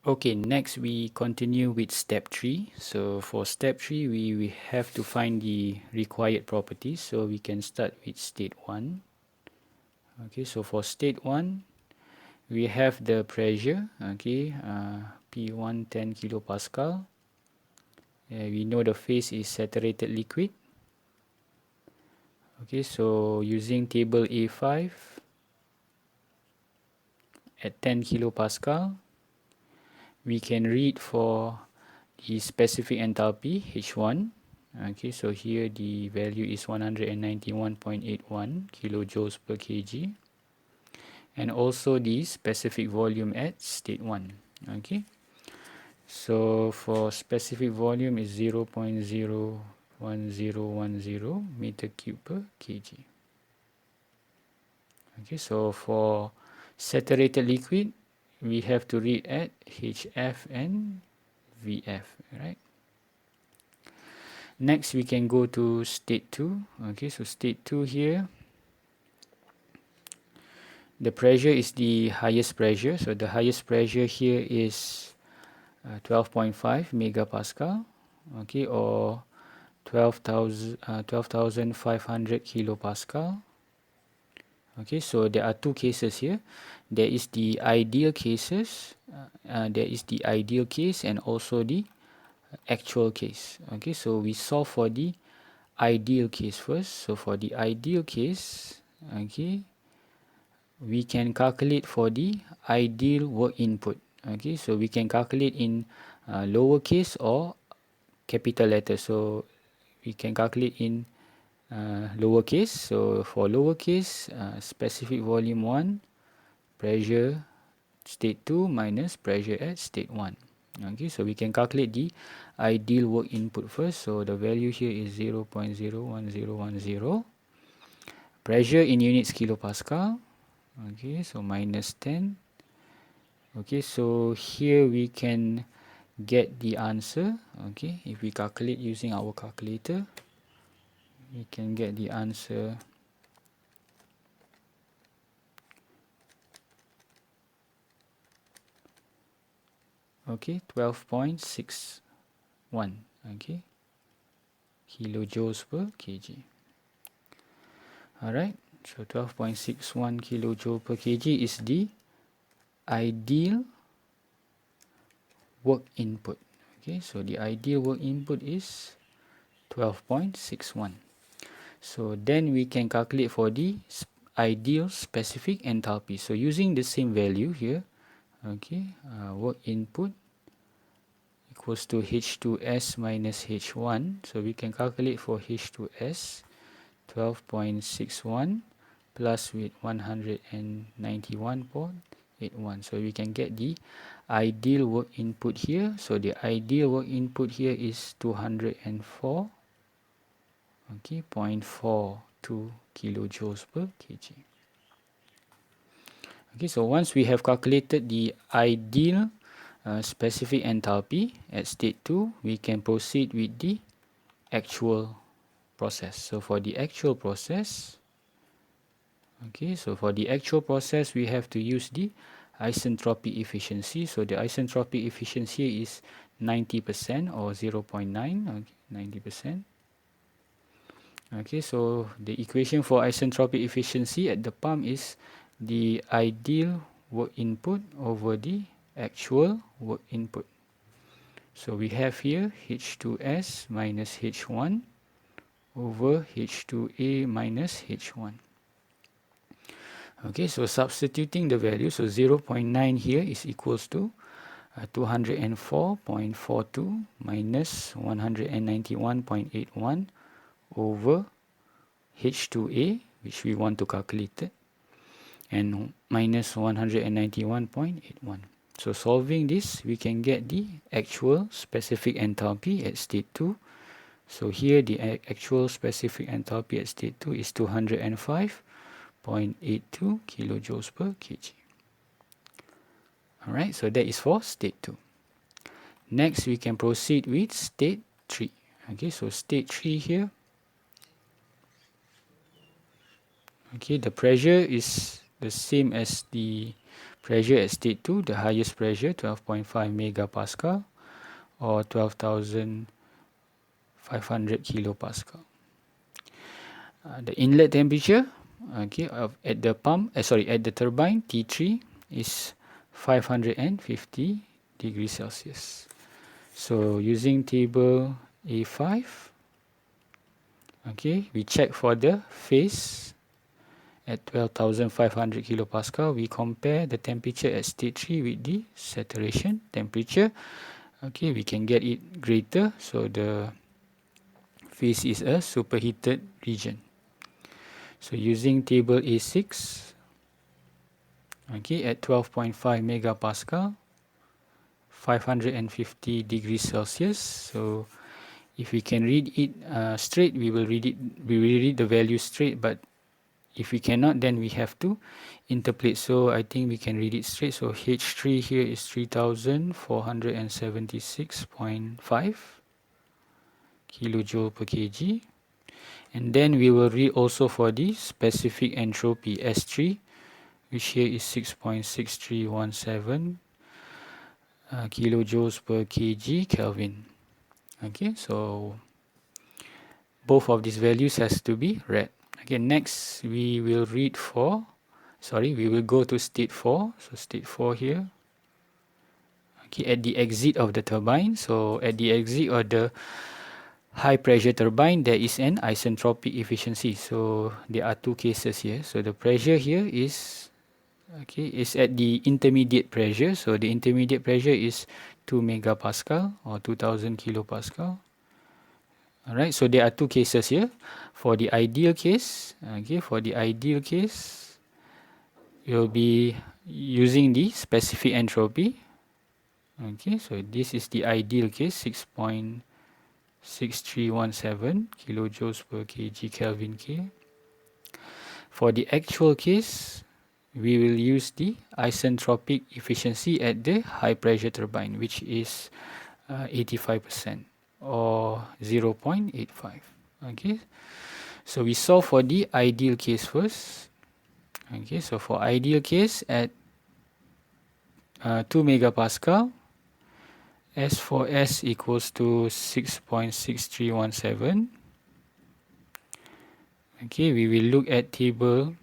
Okay, next we continue with step 3. So for step 3, we have to find the required properties. So we can start with state 1. Okay, so for state 1, we have the pressure, okay, P1 10 kilopascal. We know the phase is saturated liquid. Okay, so using table A5 at 10 kilopascal, we can read for the specific enthalpy H1. Okay, so here the value is 191.81 kilojoules per kg, and also the specific volume at state 1. Okay, so for specific volume is 0.01010 meter cube per kg. Okay, so for saturated liquid, we have to read at HF and VF, right? Next, we can go to state 2. Okay, so state 2 here, the pressure is the highest pressure. So the highest pressure here is 12.5 megapascal, okay, or 12,500 kilopascal. Okay, so there are two cases here. There is the ideal cases, there is the ideal case and also the actual case. Okay, so we solve for the ideal case first. So for the ideal case, okay, we can calculate for the ideal work input. Okay, so we can calculate in lowercase or capital letter. So we can calculate in lowercase. So for lowercase, specific volume 1, pressure state 2 minus pressure at state 1. Okay, so we can calculate the ideal work input first. So the value here is 0.01010. Pressure in units kilopascal. Okay, so minus 10. Okay, so here we can get the answer. Okay, if we calculate using our calculator, we can get the answer. Okay, 12.61. Okay, kilojoules per kg. Alright, so 12.61 kilojoule per kg is the ideal work input. Okay, so the ideal work input is 12.61. So then we can calculate for the ideal specific enthalpy. So using the same value here, okay, work input equals to H2S minus H1. So we can calculate for H2S 12.61 plus with 191.81. So we can get the ideal work input here. So the ideal work input here is 204, okay, 0.42 kilojoules per kg. Okay, so once we have calculated the ideal specific enthalpy at state 2, we can proceed with the actual process. So for the actual process, okay, so for the actual process, we have to use the isentropic efficiency. So the isentropic efficiency is 90% or 0.9, okay, 90%. Okay, so the equation for isentropic efficiency at the pump is the ideal work input over the actual work input. So we have here H2S minus H1 over H2A minus H1. Okay, so substituting the value, so 0.9 here is equals to 204.42 minus 191.81 over H2A, which we want to calculate it, and minus 191.81. So solving this, we can get the actual specific enthalpy at state 2. So here the actual specific enthalpy at state 2 is 205.82 kilojoules per kg. Alright, so that is for state 2. Next, we can proceed with state 3. Okay, so state 3 here. Okay, the pressure is the same as the Pressure at state 2, the highest pressure 12.5 megapascal or 12,500 kilopascal. The inlet temperature, okay, at the pump, at the turbine T3 is 550 degrees Celsius. So using table A5, okay, we check for the phase at 12,500 kilopascal. We compare the temperature at state 3 with the saturation temperature. Okay, we can get it greater, so the phase is a superheated region. So using table A6, okay, at 12.5 megapascal, 550 degrees Celsius. So if we can read it straight, we will read the value straight, but if we cannot, then we have to interpolate. So I think we can read it straight. So H3 here is 3476.5 kilojoule per kg. And then we will read also for the specific entropy S3, which here is 6.6317 kilojoules per kg Kelvin. Okay, so both of these values has to be read. Okay, next we will we will go to state 4. So state 4 here. Okay, at the exit of the turbine. So at the exit of the high pressure turbine, there is an isentropic efficiency. So there are two cases here. So the pressure here is at the intermediate pressure. So the intermediate pressure is 2 megapascal or 2000 kilopascal. Alright, so there are two cases here. For the ideal case, you'll be using the specific entropy. Okay, so this is the ideal case, 6.6317 kilojoules per kg Kelvin K. For the actual case, we will use the isentropic efficiency at the high pressure turbine, which is 85% or 0.85. Okay, so we solve for the ideal case first. Okay, so for ideal case at 2 megapascal, S for S equals to 6.6317. Okay, we will look at table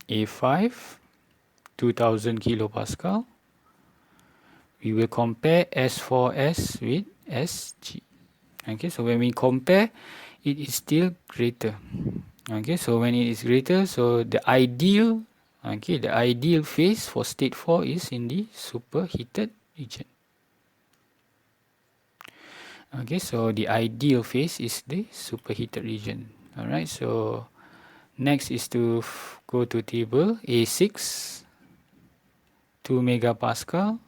A5, 2000 kilopascal. We will compare S4S with SG. Okay, so when we compare, it is still greater. Okay, so when it is greater, so the ideal phase for state 4 is in the superheated region. Okay, so the ideal phase is the superheated region. Alright, so next is to go to table A6, 2 megapascal.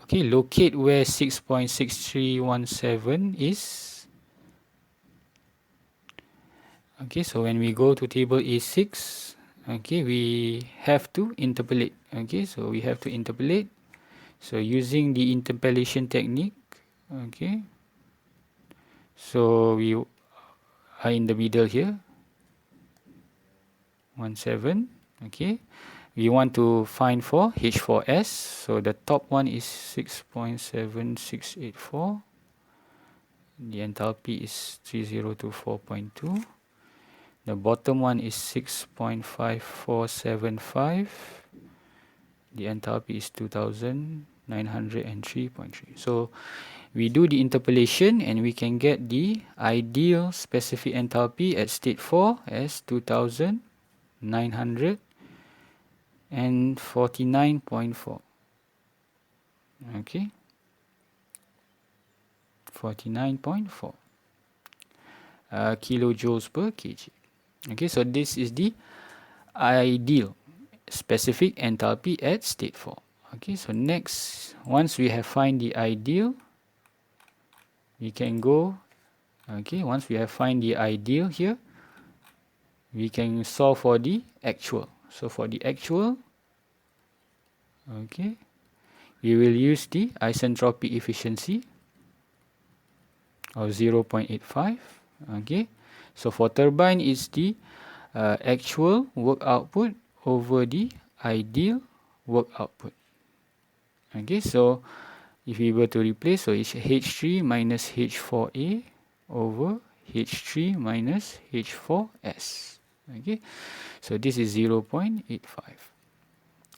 Okay, locate where 6.6317 is. Okay, so when we go to table A6, okay, we have to interpolate. Okay, so we have to interpolate. So using the interpolation technique, okay, so we are in the middle here, 17, okay. We want to find for H4S, so the top one is 6.7684, the enthalpy is 3024.2, the bottom one is 6.5475, the enthalpy is 2903.3. So we do the interpolation and we can get the ideal specific enthalpy at state 4 as 2949.4. Okay, 49.4 kilojoules per kg. Okay, so this is the ideal specific enthalpy at state 4. Okay, so next, once we have find the ideal, we can go, okay, once we have find the ideal here, we can solve for the actual. So for the actual, okay, we will use the isentropic efficiency of 0.85. Okay, so for turbine, it's the actual work output over the ideal work output. Okay, so if we were to replace, so it's H3 minus H4A over H3 minus H4S. Okay, so this is 0.85.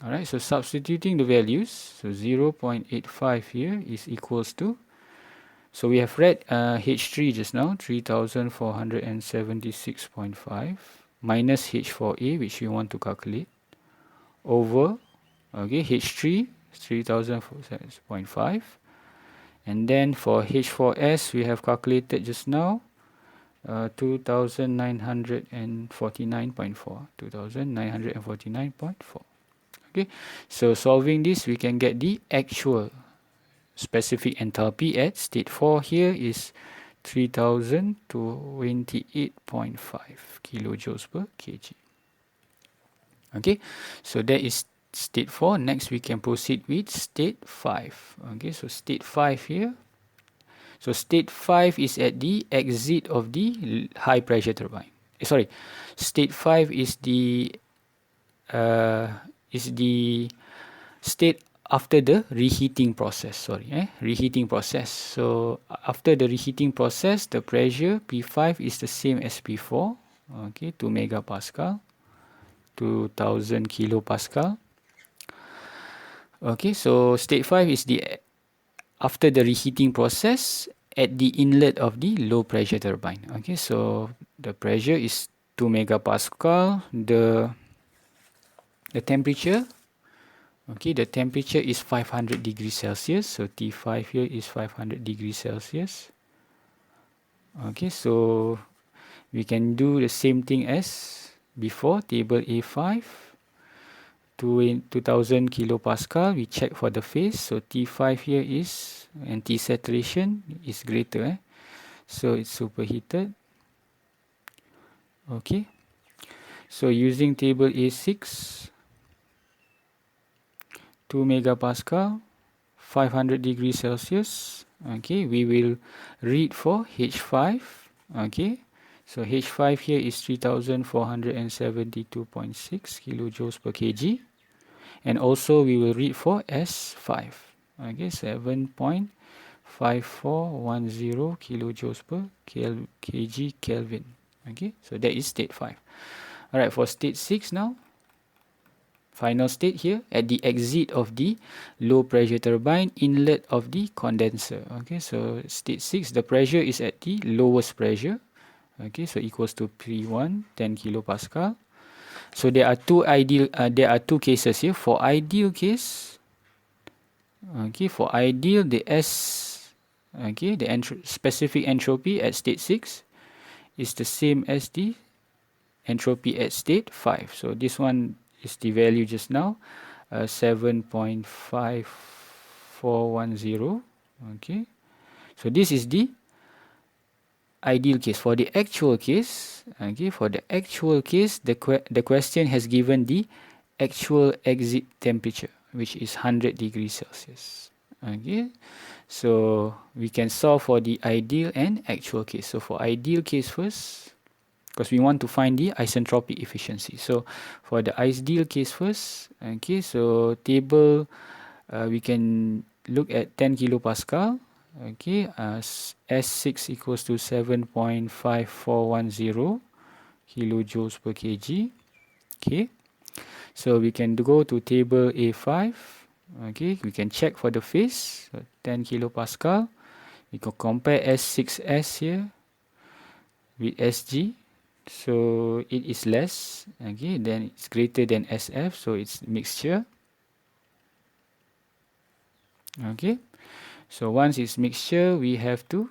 Alright, so substituting the values, so 0.85 here is equals to, so we have read H3 just now, 3476.5 minus H4A, which we want to calculate, over, okay, H3 3047.5, and then for H4S we have calculated just now 2949.4, 2949.4. Okay, so solving this, we can get the actual specific enthalpy at state 4 here is 3028.5 kilojoules per kg. Okay, so that is state 4. Next we can proceed with state 5. Okay, so state 5 here. So state 5 is at the exit of the high pressure turbine. Sorry, state 5 is the state after the reheating process. Reheating process. So after the reheating process, the pressure P5 is the same as P4. Okay, 2 megapascal, 2000 kilopascal. Okay, so state 5 is the after the reheating process at the inlet of the low pressure turbine. Okay, so the pressure is 2 megapascal. The temperature, okay, the temperature is 500 degrees Celsius. So T5 here is 500 degrees Celsius. Okay, so we can do the same thing as before, table A5. 2000 kilopascal, we check for the phase. So T5 here is, and T saturation is greater. So it's superheated. Okay. So using table A6, 2 megapascal, 500 degrees Celsius. Okay, we will read for H5. Okay, so H5 here is 3472.6 kilojoules per kg. And also we will read for S5. Okay, 7.5410 kilojoules per kg Kelvin. Okay, so that is state 5. Alright, for state 6 now. Final state here at the exit of the low pressure turbine, inlet of the condenser. Okay, so state 6, the pressure is at the lowest pressure. Okay, so equals to P1, 10 kilopascal. So there are two cases here. For ideal case, okay, for ideal, the specific entropy at state 6 is the same as the entropy at state 5. So this one is the value just now, 7.5410. Okay, so this is the ideal case. For the actual case, okay, the question has given the actual exit temperature, which is 100 degrees Celsius. Okay, so we can solve for the ideal and actual case. So for ideal case first, because we want to find the isentropic efficiency. So for the ideal case first, okay, so table, we can look at 10 kilopascal. Okay, S6 equals to 7.5410 kilojoules per kg. Okay, so we can go to table A5. Okay, we can check for the phase. So 10 kilopascal. We can compare S6S here with SG. So it is less. Okay, then it's greater than SF. So it's mixture. Okay. So once it's mixture, we have to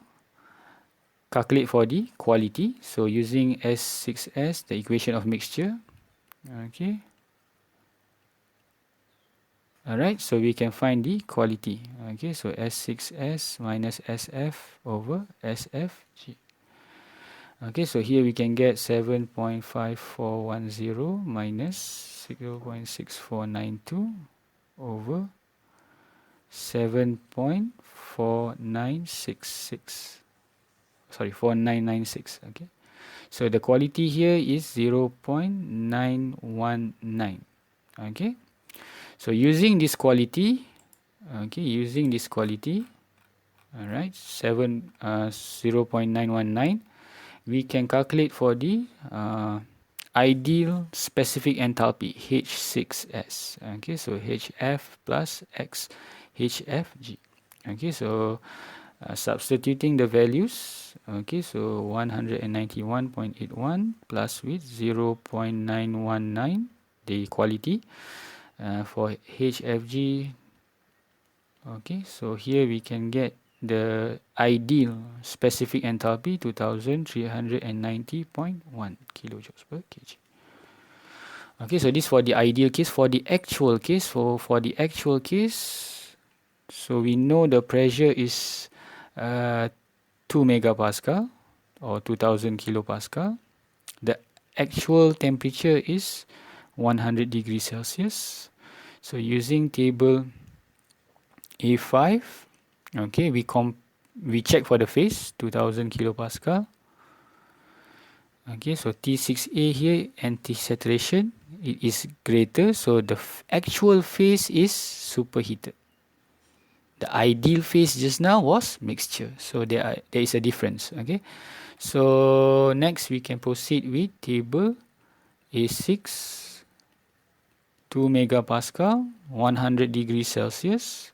calculate for the quality. So using S6S, the equation of mixture. Okay. Alright, so we can find the quality. Okay, so S6S minus SF over SFG. Okay, so here we can get 7.5410 minus 0.6492 over 4996. Okay, so the quality here is 0.919. Okay, so using this quality, all right, 0.919, we can calculate for the ideal specific enthalpy H6S. Okay, so HF plus X HFG. Okay, so substituting the values, okay, so 191.81 plus with 0.919, the quality for HFG. Okay, so here we can get the ideal specific enthalpy 2390.1 kilojoules per kg. Okay, so this for the ideal case. For the actual case, for the actual case, so we know the pressure is 2 megapascal or 2000 kilopascal. The actual temperature is 100 degrees Celsius. So using table A5, okay, we check for the phase 2000 kilopascal. Okay, so T6A here, anti-saturation, it is greater, so the actual phase is superheated. The ideal phase just now was mixture, so there is a difference. Okay, so next we can proceed with table A6, 2 megapascal, 100 degrees Celsius.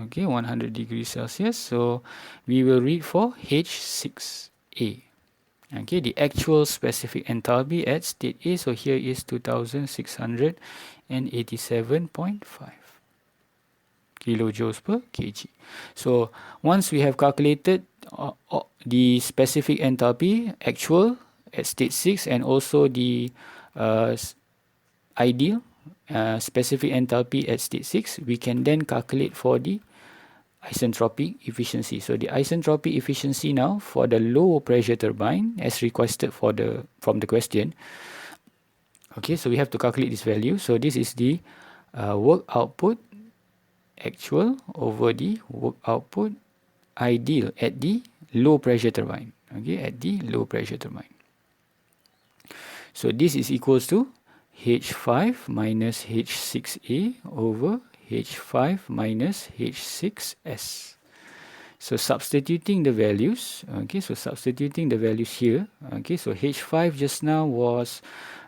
Okay, 100 degrees Celsius. So we will read for H6A. Okay, the actual specific enthalpy at state A. So here is 2687.5 kilojoules per kg. So once we have calculated the specific enthalpy actual at state 6 and also the ideal specific enthalpy at state 6, we can then calculate for the isentropic efficiency. So the isentropic efficiency now for the low pressure turbine as requested from the question. Okay, so we have to calculate this value. So this is the work output actual over the work output ideal at the low pressure turbine. Okay, at the low pressure turbine. So this is equals to H5 minus H6A over H5 minus H6S. So substituting the values, okay, so substituting the values here, okay, so H5 just now was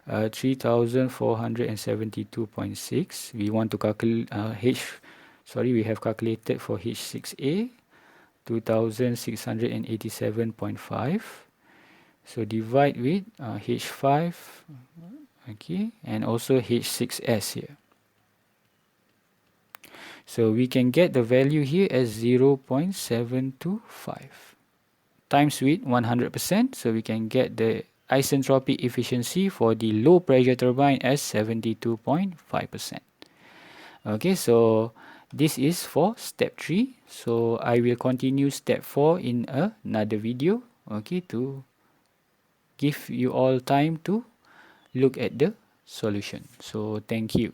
3472.6. We want to calculate we have calculated for H6A 2687.5. So divide with H5, okay, and also H6S here. So we can get the value here as 0.725 times with 100%. So we can get the isentropic efficiency for the low pressure turbine as 72.5%. Okay, so this is for step 3. So I will continue step 4 in another video, okay, to give you all time to look at the solution. So thank you.